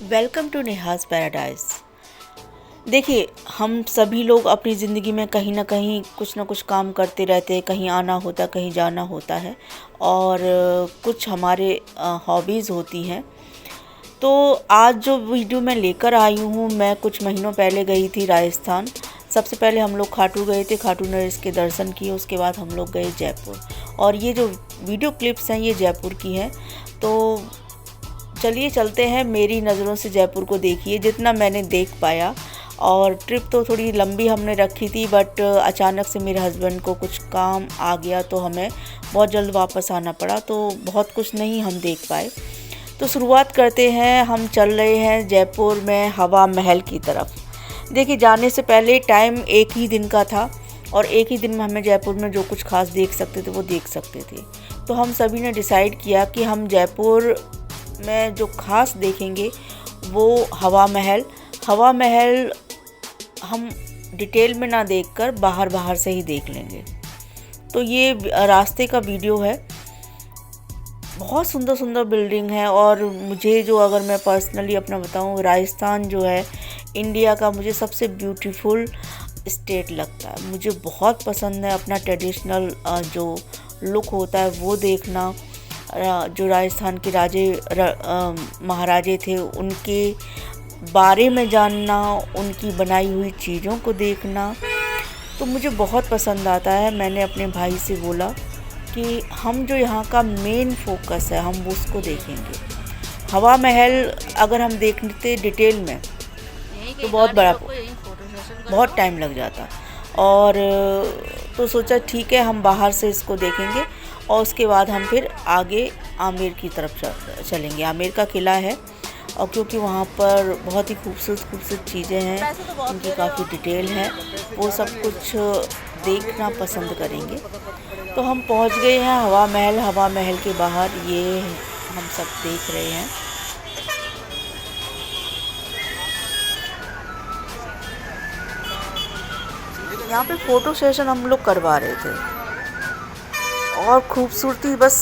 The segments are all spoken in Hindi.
Welcome to नेहाज़ paradise. देखिए, हम सभी लोग अपनी ज़िंदगी में कहीं ना कहीं कुछ ना कुछ काम करते रहते हैं। कहीं आना होता है, कहीं जाना होता है और कुछ हमारे हॉबीज़ होती हैं। तो आज जो वीडियो मैं लेकर आई हूँ, मैं कुछ महीनों पहले गई थी राजस्थान। सबसे पहले हम लोग खाटू गए थे, खाटू नरेश के दर्शन किए। उसके बाद हम लोग गए जयपुर और ये जो वीडियो क्लिप्स हैं ये जयपुर की हैं। तो चलिए चलते हैं, मेरी नज़रों से जयपुर को देखिए जितना मैंने देख पाया। और ट्रिप तो थोड़ी लंबी हमने रखी थी, बट अचानक से मेरे हस्बैंड को कुछ काम आ गया तो हमें बहुत जल्द वापस आना पड़ा, तो बहुत कुछ नहीं हम देख पाए। तो शुरुआत करते हैं। हम चल रहे हैं जयपुर में हवा महल की तरफ। देखिए, जाने से पहले टाइम एक ही दिन का था और एक ही दिन में हमें जयपुर में जो कुछ खास देख सकते थे वो देख सकते थे। तो हम सभी ने डिसाइड किया कि हम जयपुर में जो खास देखेंगे वो हवा महल हम डिटेल में ना देखकर बाहर बाहर से ही देख लेंगे। तो ये रास्ते का वीडियो है। बहुत सुंदर सुंदर बिल्डिंग है और मुझे जो, अगर मैं पर्सनली अपना बताऊं, राजस्थान जो है इंडिया का मुझे सबसे ब्यूटीफुल स्टेट लगता है। मुझे बहुत पसंद है अपना ट्रेडिशनल जो लुक होता है वो देखना। जो राजस्थान के महाराजे थे उनके बारे में जानना, उनकी बनाई हुई चीज़ों को देखना तो मुझे बहुत पसंद आता है। मैंने अपने भाई से बोला कि हम जो यहाँ का मेन फोकस है हम उसको देखेंगे। हवा महल अगर हम देखते डिटेल में तो बहुत टाइम लग जाता और तो सोचा ठीक है हम बाहर से इसको देखेंगे और उसके बाद हम फिर आगे आमेर की तरफ चलेंगे। आमेर का किला है और क्योंकि वहाँ पर बहुत ही खूबसूरत चीज़ें हैं, उनकी काफ़ी डिटेल है, वो सब कुछ देखना पसंद करेंगे। तो हम पहुँच गए हैं हवा महल के बाहर। ये हम सब देख रहे हैं। यहाँ पे फ़ोटो सेशन हम लोग करवा रहे थे और खूबसूरती बस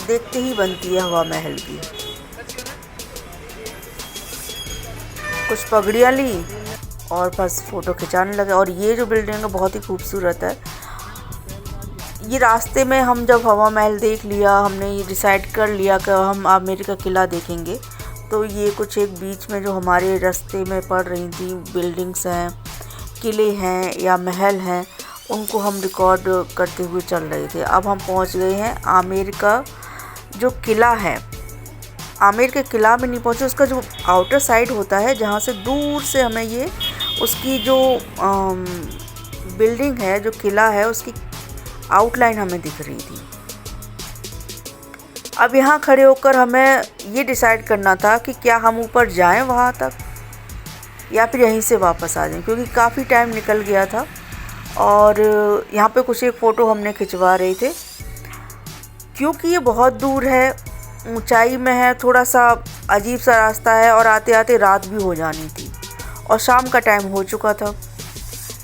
देखते ही बनती है हवा महल की। कुछ पगड़ियाँ ली और बस फ़ोटो खिंचाने लगे। और ये जो बिल्डिंग है बहुत ही खूबसूरत है। ये रास्ते में हम जब हवा महल देख लिया, हमने ये डिसाइड कर लिया कि हम आमेर का किला देखेंगे, तो ये कुछ एक बीच में जो हमारे रास्ते में पड़ रही थी बिल्डिंग्स हैं, किले हैं या महल हैं, उनको हम रिकॉर्ड करते हुए चल रहे थे। अब हम पहुंच गए हैं आमेर का जो किला है। आमेर के किला में नहीं पहुंचे, उसका जो आउटर साइड होता है जहां से दूर से हमें ये उसकी जो बिल्डिंग है, जो किला है, उसकी आउटलाइन हमें दिख रही थी। अब यहाँ खड़े होकर हमें ये डिसाइड करना था कि क्या हम ऊपर जाएं वहाँ तक या फिर यहीं से वापस आ जाएं, क्योंकि काफ़ी टाइम निकल गया था। और यहाँ पे कुछ एक फ़ोटो हमने खिंचवा रहे थे क्योंकि ये बहुत दूर है, ऊंचाई में है, थोड़ा सा अजीब सा रास्ता है और आते आते रात भी हो जानी थी और शाम का टाइम हो चुका था।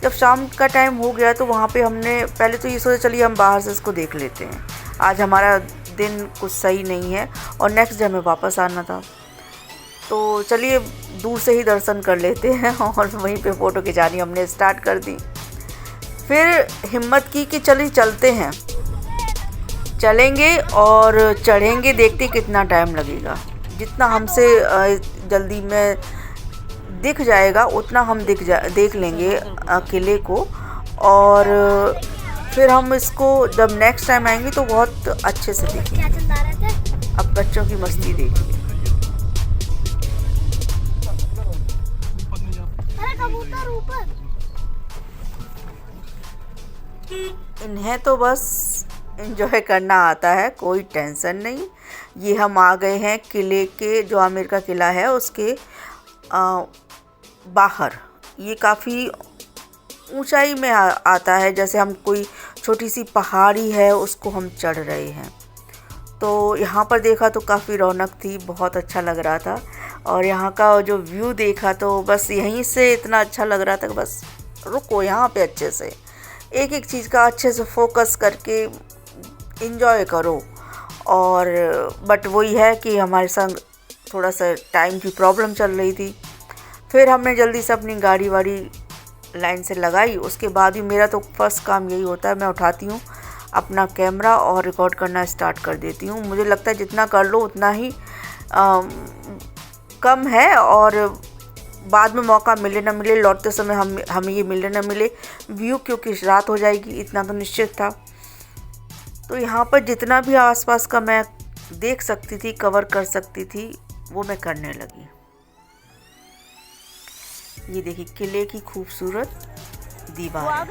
जब शाम का टाइम हो गया तो वहाँ पे हमने पहले तो ये सोचा चलिए हम बाहर से इसको देख लेते हैं, आज हमारा दिन कुछ सही नहीं है और नेक्स्ट डे हमें वापस आना था, तो चलिए दूर से ही दर्शन कर लेते हैं। और वहीं पे फ़ोटो खिंचानी हमने स्टार्ट कर दी। फिर हिम्मत की कि चलिए चलते हैं, चलेंगे और चढ़ेंगे, देखते कितना टाइम लगेगा। जितना हमसे जल्दी में दिख जाएगा उतना हम देख लेंगे किले को। और फिर हम इसको जब नेक्स्ट टाइम आएंगे तो बहुत अच्छे से देखेंगे। अब बच्चों की मस्ती देखिए। इन्हें तो बस एंजॉय करना आता है, कोई टेंशन नहीं। ये हम आ गए हैं किले के, जो आमेर का किला है उसके बाहर। ये काफ़ी ऊंचाई में आता है, जैसे हम कोई छोटी सी पहाड़ी है उसको हम चढ़ रहे हैं। तो यहाँ पर देखा तो काफ़ी रौनक थी, बहुत अच्छा लग रहा था। और यहाँ का जो व्यू देखा तो बस यहीं से इतना अच्छा लग रहा था कि बस रुको यहाँ पे अच्छे से एक एक चीज़ का अच्छे से फोकस करके एंजॉय करो। और बट वही है कि हमारे संग थोड़ा सा टाइम की प्रॉब्लम चल रही थी। फिर हमने जल्दी से अपनी गाड़ी वाड़ी लाइन से लगाई। उसके बाद भी मेरा तो फर्स्ट काम यही होता है, मैं उठाती हूँ अपना कैमरा और रिकॉर्ड करना स्टार्ट कर देती हूँ। मुझे लगता है जितना कर लो उतना ही कम है, और बाद में मौका मिले ना मिले, लौटते समय हमें ये मिले ना मिले व्यू, क्योंकि रात हो जाएगी इतना तो निश्चित था। तो यहाँ पर जितना भी आसपास का मैं देख सकती थी, कवर कर सकती थी, वो मैं करने लगी। ये देखिए किले की खूबसूरत दीवार।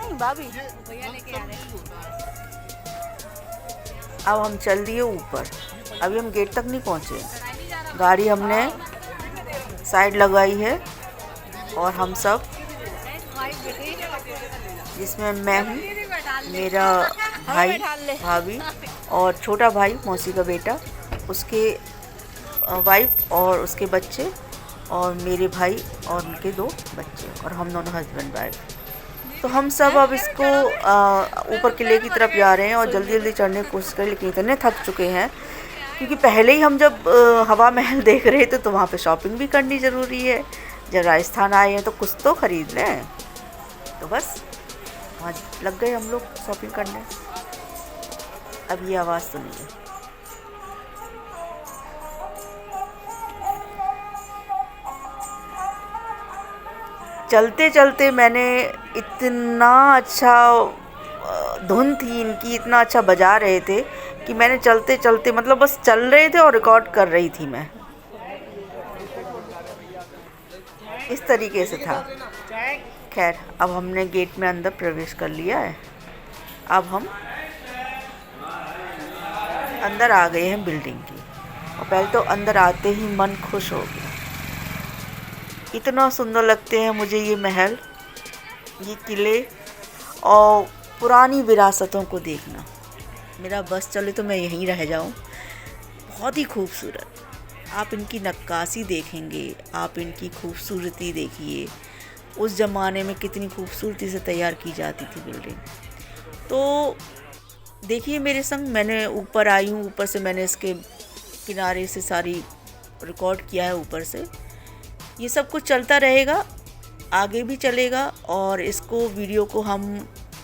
अब हम चल दिए ऊपर। अभी हम गेट तक नहीं पहुँचे, गाड़ी हमने साइड लगाई है और हम सब, जिसमें मैं हूँ, मेरा भाई, भाभी और छोटा भाई, मौसी का बेटा, उसके वाइफ और उसके बच्चे, और मेरे भाई और उनके 2 बच्चे, और हम दोनों हस्बैंड वाइफ। तो हम सब अब इसको ऊपर किले की तरफ जा रहे हैं और जल्दी जल्दी चढ़ने की कोशिश करें, लेकिन इतने थक चुके हैं क्योंकि पहले ही हम जब हवा महल देख रहे थे तो वहाँ पे शॉपिंग भी करनी ज़रूरी है। जब राजस्थान आए हैं तो कुछ तो ख़रीद लें, तो बस वहाँ लग गए हम लोग शॉपिंग करने। अब ये आवाज़ सुनिए। चलते चलते मैंने इतना अच्छा धुन थी इनकी, इतना अच्छा बजा रहे थे कि मैंने चलते चलते, मतलब बस चल रहे थे और रिकॉर्ड कर रही थी मैं, इस तरीके से था। खैर, अब हमने गेट में अंदर प्रवेश कर लिया है। अब हम अंदर आ गए हैं बिल्डिंग की, और पहले तो अंदर आते ही मन खुश हो गया। इतना सुंदर लगते हैं मुझे ये महल, ये किले और पुरानी विरासतों को देखना। मेरा बस चले तो मैं यहीं रह जाऊं। बहुत ही खूबसूरत, आप इनकी नक्काशी देखेंगे, आप इनकी खूबसूरती देखिए। उस ज़माने में कितनी खूबसूरती से तैयार की जाती थी बिल्डिंग। तो देखिए मेरे संग, मैंने ऊपर आई हूँ, ऊपर से मैंने इसके किनारे से सारी रिकॉर्ड किया है ऊपर से। ये सब कुछ चलता रहेगा, आगे भी चलेगा, और इसको वीडियो को हम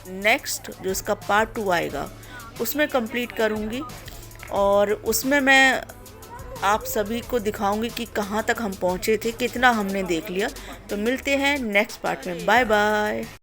नेक्स्ट जो इसका पार्ट 2 आएगा उसमें कंप्लीट करूँगी, और उसमें मैं आप सभी को दिखाऊंगी कि कहाँ तक हम पहुँचे थे, कितना हमने देख लिया। तो मिलते हैं नेक्स्ट पार्ट में। Bye bye.